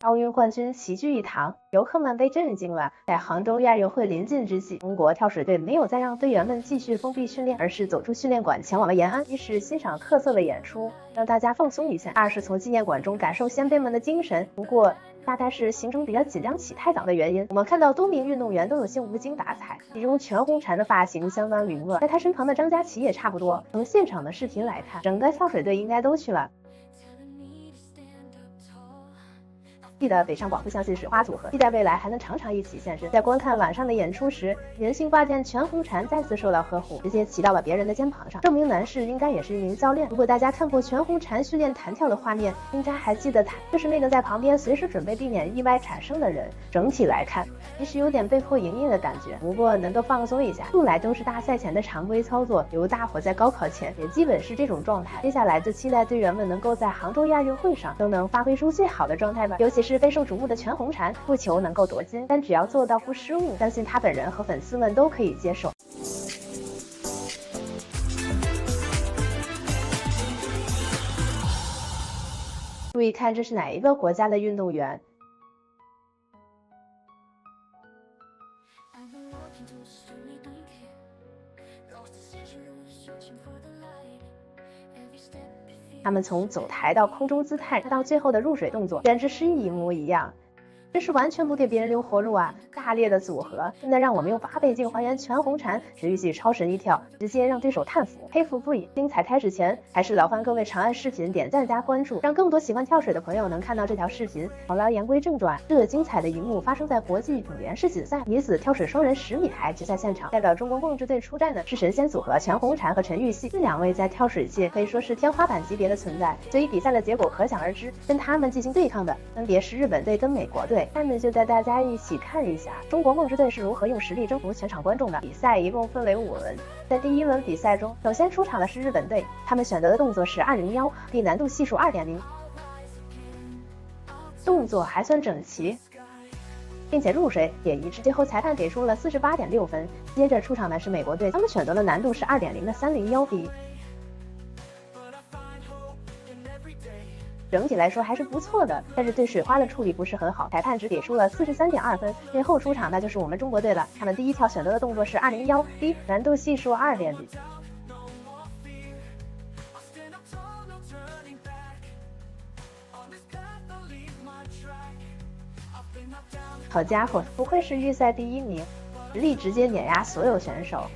奥运冠军齐聚一堂，游客们被震惊了。在杭州亚运会临近之际，中国跳水队没有再让队员们继续封闭训练，而是走出训练馆，前往了延安。一是欣赏特色的演出，让大家放松一下；二是从纪念馆中感受先辈们的精神。不过，大概是行程比较紧张，起太早的原因，我们看到多名运动员都有些无精打采，其中全红婵的发型相当凌乱，在她身旁的张家齐也差不多。从现场的视频来看，整个跳水队应该都去了。的北上广不相信水花组合，期待未来还能常常一起现身。在观看晚上的演出时，年轻挂件全红婵再次受到呵护，直接骑到了别人的肩膀上，证明男士应该也是一名教练。如果大家看过全红婵训练弹跳的画面，应该还记得他就是那个在旁边随时准备避免意外产生的人。整体来看，其实有点被迫营业的感觉，不过能够放松一下。素来都是大赛前的常规操作，由大伙在高考前也基本是这种状态。接下来就期待队员们能够在杭州亚运会上都能发挥出最好的状态吧，尤其是备受瞩目的全红婵，不求能够夺金，但只要做到不失误，相信她本人和粉丝们都可以接受。注意看，这是哪一个国家的运动员？他们从走台到空中姿态，再到最后的入水动作，简直是一模一样。这是完全不给别人留活路啊！炸裂的组合，真的让我们用8倍镜还原全红婵陈芋汐超神一跳，直接让对手叹服，佩服不已。精彩开始前，还是劳烦各位长按视频点赞加关注，让更多喜欢跳水的朋友能看到这条视频。好了，言归正传，这个精彩的一幕发生在国际泳联世锦赛女子跳水双人10米台决赛现场，代表中国梦之队出战的是神仙组合全红婵和陈芋汐，这2位在跳水界可以说是天花板级别的存在，所以比赛的结果可想而知。跟他们进行对抗的分别是日本队跟美国队。下面就带大家一起看一下中国梦之队是如何用实力征服全场观众的。比赛一共分为5轮，在第1轮比赛中，首先出场的是日本队，他们选择的动作是201，并难度系数2.0，动作还算整齐，并且入水也一致，最后裁判给出了48.6分。接着出场的是美国队，他们选择了难度是2.0的301比。整体来说还是不错的，但是对水花的处理不是很好，裁判只给出了43.2分。最后出场的就是我们中国队了，他们第一跳选择的动作是201低，难度系数2.0。好家伙，不愧是预赛第1名，实力直接碾压所有选手，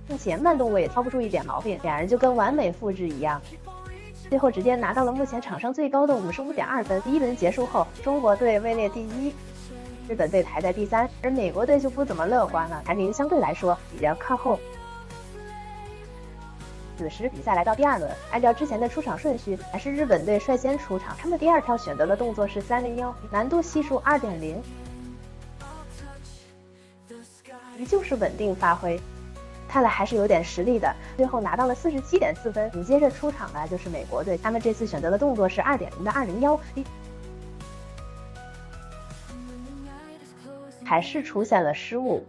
并且慢动作也挑不出一点毛病，2人就跟完美复制一样。最后直接拿到了目前场上最高的55.2分。第1轮结束后，中国队位列第1，日本队排在第3，而美国队就不怎么乐观了，排名相对来说比较靠后。此时比赛来到第2轮，按照之前的出场顺序，还是日本队率先出场，他们第2跳选择的动作是301，难度系数2.0，依旧是稳定发挥。看来还是有点实力的，最后拿到了47.4分。紧接着出场的就是美国队，他们这次选择的动作是2.0的201，还是出现了失误。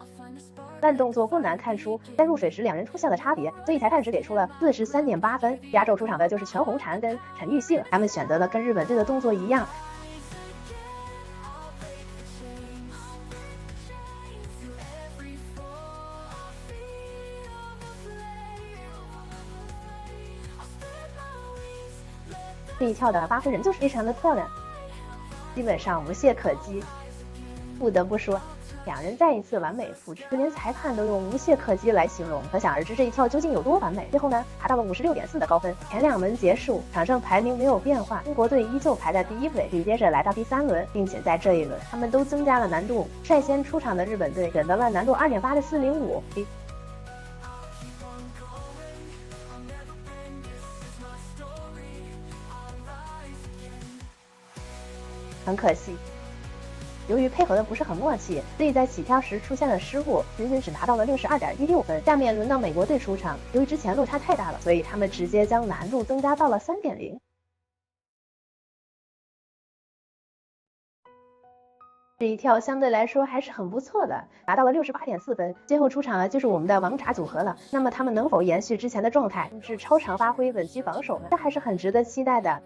但动作不难看出，在入水时2人出现了差别，所以裁判只给出了43.8分。压轴出场的就是全红婵跟陈芋汐了，他们选择了跟日本队的动作一样。这一跳的发挥仍旧是非常的漂亮，基本上无懈可击。不得不说，2人再一次完美复制，就连裁判都用无懈可击来形容，可想而知这一跳究竟有多完美。最后呢，达到了56.4的高分。前2轮结束，场上排名没有变化，中国队依旧排在第1位。紧接着来到第3轮，并且在这一轮，他们都增加了难度。率先出场的日本队选择了难度2.8的405。很可惜，由于配合的不是很默契，所以在起跳时出现了失误，仅仅只拿到了62.16分。下面轮到美国队出场，由于之前落差太大了，所以他们直接将难度增加到了3.0。这一跳相对来说还是很不错的，拿到了68.4分。最后出场的就是我们的王炸组合了，那么他们能否延续之前的状态，是超常发挥稳居榜首呢？这还是很值得期待的。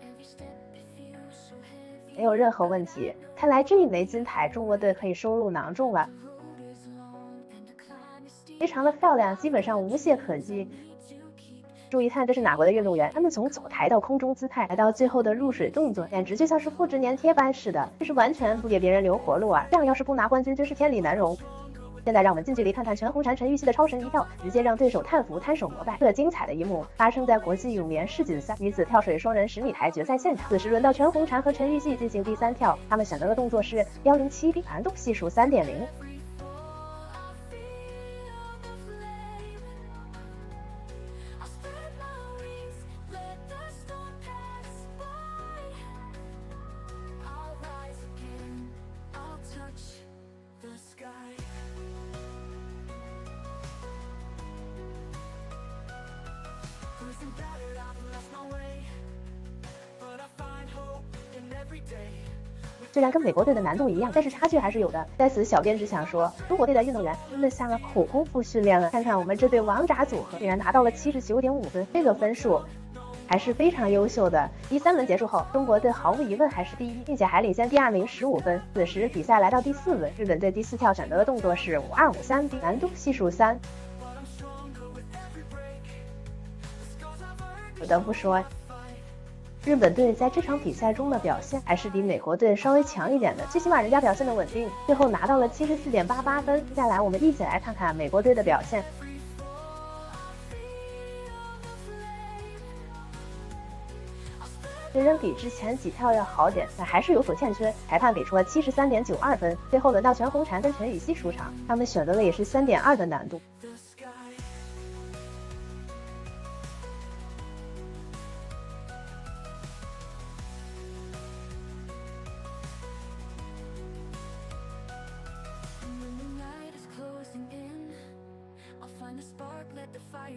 没有任何问题。看来这一枚金牌，中国队可以收入囊中了，非常的漂亮，基本上无懈可击。注意看，这是哪国的运动员？他们从走台到空中姿态，来到最后的入水动作，简直就像是复制粘贴般似的，这是完全不给别人留活路啊！这样要是不拿冠军，真是天理难容。现在让我们近距离看看全红婵陈芋汐的超神一跳，直接让对手叹服，摊手膜拜。这精彩的一幕发生在国际泳联世锦赛女子跳水双人10米台决赛现场。此时轮到全红婵和陈芋汐进行第3跳，她们选择的动作是107，难度系数3.0。虽然跟美国队的难度一样，但是差距还是有的。在此，小编只想说，中国队的运动员真的下了苦功夫训练了。看看我们这对王炸组合，竟然拿到了79.5分，这个分数还是非常优秀的。第3轮结束后，中国队毫无疑问还是第一，并且还领先第2名15分。此时比赛来到第4轮，日本队第4跳选择的动作是5253，难度系数3。不得不说，日本队在这场比赛中的表现还是比美国队稍微强一点的，最起码人家表现的稳定，最后拿到了74.88分。接下来我们一起来看看美国队的表现。虽然比之前几跳要好点，但还是有所欠缺。裁判给出了73.92分。最后轮到全红婵跟陈芋汐出场，他们选择的也是3.2的难度。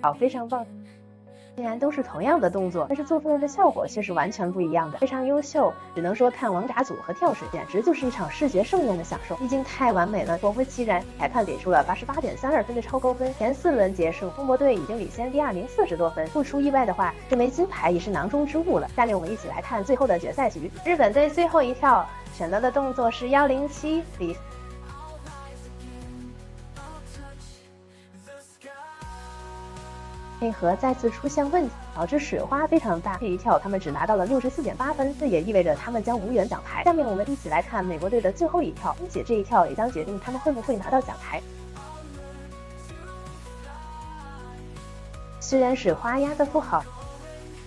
好，非常棒。虽然都是同样的动作，但是做出来的效果却是完全不一样的，非常优秀。只能说看王炸组合跳水，简直就是一场视觉盛宴的享受，毕竟太完美了，果不其然，裁判给出了88.32分的超高分。前4轮结束，中国队已经领先第2名40多分，不出意外的话，这枚金牌也是囊中之物了。下面我们一起来看最后的决赛局，日本队最后一跳选择的动作是107，配合再次出现问题，导致水花非常大。这一跳他们只拿到了64.8分，这也意味着他们将无缘奖牌。下面我们一起来看美国队的最后一跳，并且这一跳也将决定他们会不会拿到奖牌。虽然水花压得不好，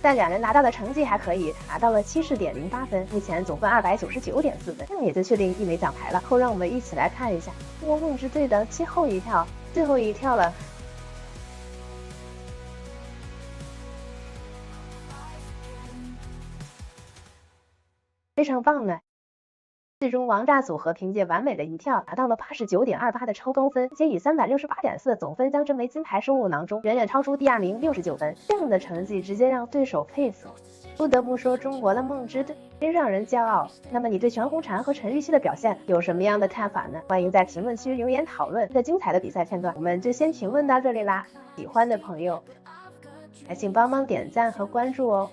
但2人拿到的成绩还可以，拿到了70.08分，目前总分299.4分，这样也就确定1枚奖牌了。后让我们一起来看一下中国梦之队的最后一跳了。非常棒呢！最终王炸组合凭借完美的一跳拿到了89.28的超高分，且以368.4的总分将这枚金牌收入囊中，远远超出第2名69分。这样的成绩直接让对手佩服。不得不说，中国的梦之队真让人骄傲。那么你对全红婵和陈芋汐的表现有什么样的看法呢？欢迎在评论区留言讨论。这精彩的比赛片段，我们就先评论到这里啦。喜欢的朋友，还请帮忙点赞和关注哦。